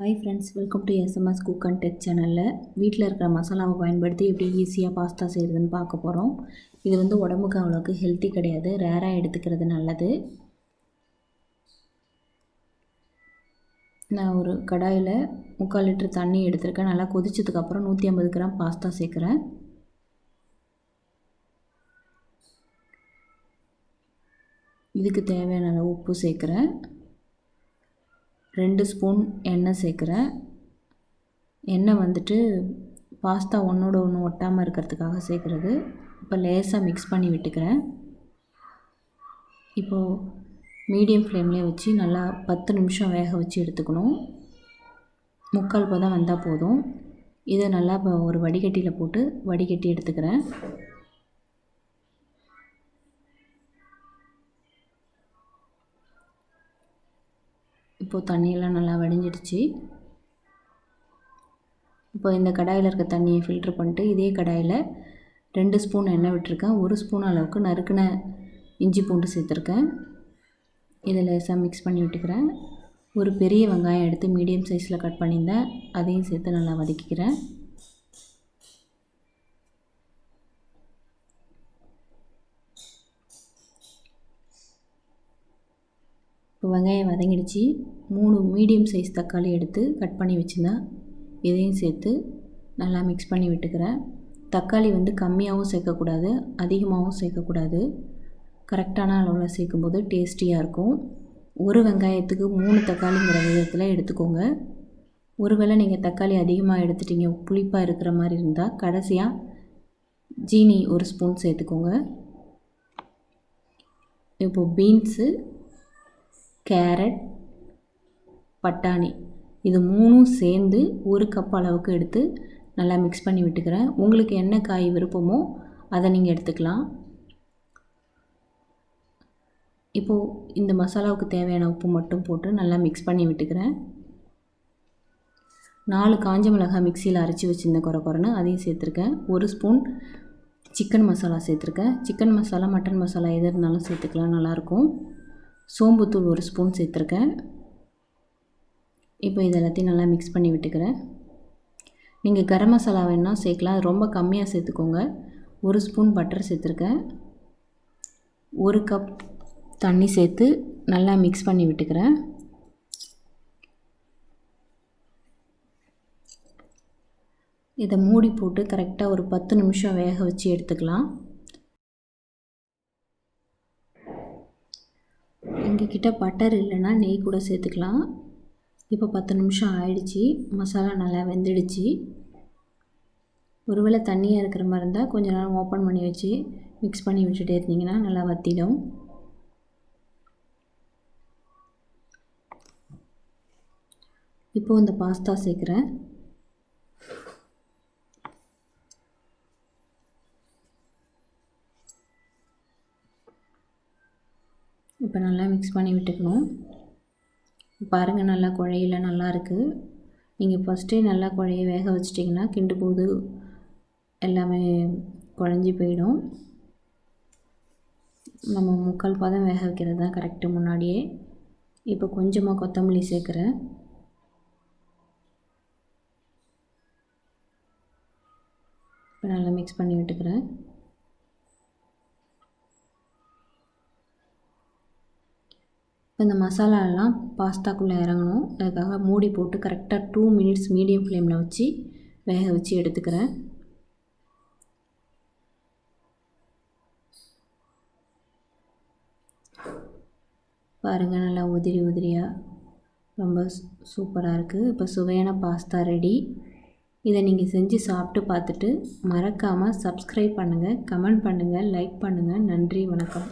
Hi friends, welcome to SMS cook and tech சேனலில் வீட்டில் இருக்கிற மசாலாவை பயன்படுத்தி எப்படி ஈஸியாக பாஸ்தா செய்கிறதுன்னு பார்க்க போகிறோம். இது உடம்புக்கு அவ்வளோக்கு ஹெல்த்தி கிடையாது, ரேராக எடுத்துக்கிறது நல்லது. நான் ஒரு கடாயில் 3/4 லிட்டர் தண்ணி எடுத்திருக்கேன். நல்லா கொதிச்சதுக்கப்புறம் 150 கிராம் பாஸ்தா சேர்க்குறேன். இதுக்கு தேவையான அளவு உப்பு சேர்க்குறேன். 2 ஸ்பூன் எண்ணெய் சேர்க்குறேன். எண்ணெய் பாஸ்தா ஒன்றோட ஒன்று ஒட்டாமல் இருக்கிறதுக்காக சேர்க்குறது. இப்போ லேசாக மிக்ஸ் பண்ணி விட்டுக்கிறேன். இப்போது மீடியம் ஃப்ளேம்லேயே வச்சு நல்லா 10 நிமிஷம் வேக வச்சு எடுத்துக்கணும். 3/4 பதம் வந்தால் போதும். இதை நல்லா இப்போ ஒரு வடிகட்டியில் போட்டு வடிகட்டி எடுத்துக்கிறேன். இப்போது தண்ணியெல்லாம் நல்லா வடிஞ்சிடுச்சு. இப்போ இந்த கடாயில் இருக்க தண்ணியை ஃபில்ட்ரு பண்ணிட்டு இதே கடாயில் 2 ஸ்பூன் எண்ணெய் விட்டுருக்கேன். 1 ஸ்பூன் அளவுக்கு நறுக்கின இஞ்சி பூண்டு சேர்த்துருக்கேன். இதை லேசாக மிக்ஸ் பண்ணி விட்டுக்கிறேன். ஒரு பெரிய வெங்காயம் எடுத்து மீடியம் சைஸில் கட் பண்ணியிருந்தேன், அதையும் சேர்த்து நல்லா வதக்கிக்கிறேன். இப்போ வெங்காயம் வதங்கிடுச்சு. 3 மீடியம் சைஸ் தக்காளி எடுத்து கட் பண்ணி வச்சுருந்தேன், இதையும் சேர்த்து நல்லா மிக்ஸ் பண்ணி விட்டுக்கிறேன். தக்காளி கம்மியாகவும் சேர்க்கக்கூடாது, அதிகமாகவும் சேர்க்கக்கூடாது. கரெக்டான அளவில் சேர்க்கும்போது டேஸ்டியாக இருக்கும். ஒரு வெங்காயத்துக்கு 3 தக்காளிங்கிற விதத்தில் எடுத்துக்கோங்க. ஒருவேளை நீங்கள் தக்காளி அதிகமாக எடுத்துட்டீங்க, புளிப்பாக இருக்கிற மாதிரி இருந்தால் கடைசியாக ஜீனி 1 ஸ்பூன் சேர்த்துக்கோங்க. இப்போது பீன்ஸு, கேரட், பட்டாணி இது 3ம் சேர்ந்து 1 கப் அளவுக்கு எடுத்து நல்லா மிக்ஸ் பண்ணி விட்டுக்கிறேன். உங்களுக்கு என்ன காய் விருப்பமோ அதை நீங்கள் எடுத்துக்கலாம். இப்போது இந்த மசாலாவுக்கு தேவையான உப்பு மட்டும் போட்டு நல்லா மிக்ஸ் பண்ணி விட்டுக்கிறேன். 4 காஞ்ச மிளகாய் மிக்சியில் அரைச்சி வச்சுருந்தேன் குறைன்னு, அதையும் சேர்த்துருக்கேன். 1 ஸ்பூன் சிக்கன் மசாலா சேர்த்துருக்கேன். சிக்கன் மசாலா, மட்டன் மசாலா எது இருந்தாலும் சேர்த்துக்கலாம், நல்லாயிருக்கும். சோம்புத்தூள் 1 ஸ்பூன் சேர்த்துருக்கேன். இப்போ இது எல்லாத்தையும் நல்லா மிக்ஸ் பண்ணி விட்டுக்கிறேன். நீங்கள் கரம் மசாலா வேணால் சேர்க்கலாம், ரொம்ப கம்மியாக சேர்த்துக்கோங்க. 1 ஸ்பூன் பட்டர் சேர்த்துருக்கேன். 1 கப் தண்ணி சேர்த்து நல்லா மிக்ஸ் பண்ணி விட்டுக்கிறேன். இதை மூடி போட்டு கரெக்டாக ஒரு 10 நிமிஷம் வேக வச்சு எடுத்துக்கலாம். எங்ககிட்ட பட்டர் இல்லைன்னா நெய் கூட சேர்த்துக்கலாம். இப்போ 10 நிமிஷம் ஆயிடுச்சு. மசாலா நல்லா வெந்துடுச்சு. ஒருவேளை தண்ணியாக இருக்கிற மாதிரி இருந்தால் கொஞ்சம் நேரம் ஓப்பன் பண்ணி வச்சு மிக்ஸ் பண்ணி விட்டுட்டே இருந்தீங்கன்னா நல்லா வத்திடும். இப்போது இந்த பாஸ்தா சேர்க்குறேன். இப்போ நல்லா மிக்ஸ் பண்ணி விட்டுக்கணும். பாருங்கள், நல்லா குழையில நல்லா இருக்குது. நீங்கள் ஃபஸ்ட்டே நல்லா குழைய வேக வச்சிட்டிங்கன்னா கிண்டும் போது எல்லாமே குழஞ்சி போயிடும். நம்ம 3/4 பதம் வேக வைக்கிறது தான் கரெக்டு முன்னாடியே. இப்போ கொஞ்சமாக கொத்தமல்லி சேர்க்குறேன். இப்போ நல்லா மிக்ஸ் பண்ணி விட்டுக்கிறேன். இந்த மசாலாலாம் பாஸ்தாக்குள்ளே இறங்கணும். அதுக்காக மூடி போட்டு கரெக்டாக 2 மினிட்ஸ் மீடியம் ஃப்ளேமில் வச்சு வேக வச்சு எடுத்துக்கிறேன். பாருங்கள், நல்லா உதிரி உதிரியாக ரொம்ப சூப்பராக இருக்குது. இப்போ சுவையான பாஸ்தா ரெடி. இதை நீங்கள் செஞ்சு சாப்பிட்டு பார்த்துட்டு மறக்காமல் சப்ஸ்கிரைப் பண்ணுங்கள், கமெண்ட் பண்ணுங்கள், லைக் பண்ணுங்கள். நன்றி, வணக்கம்.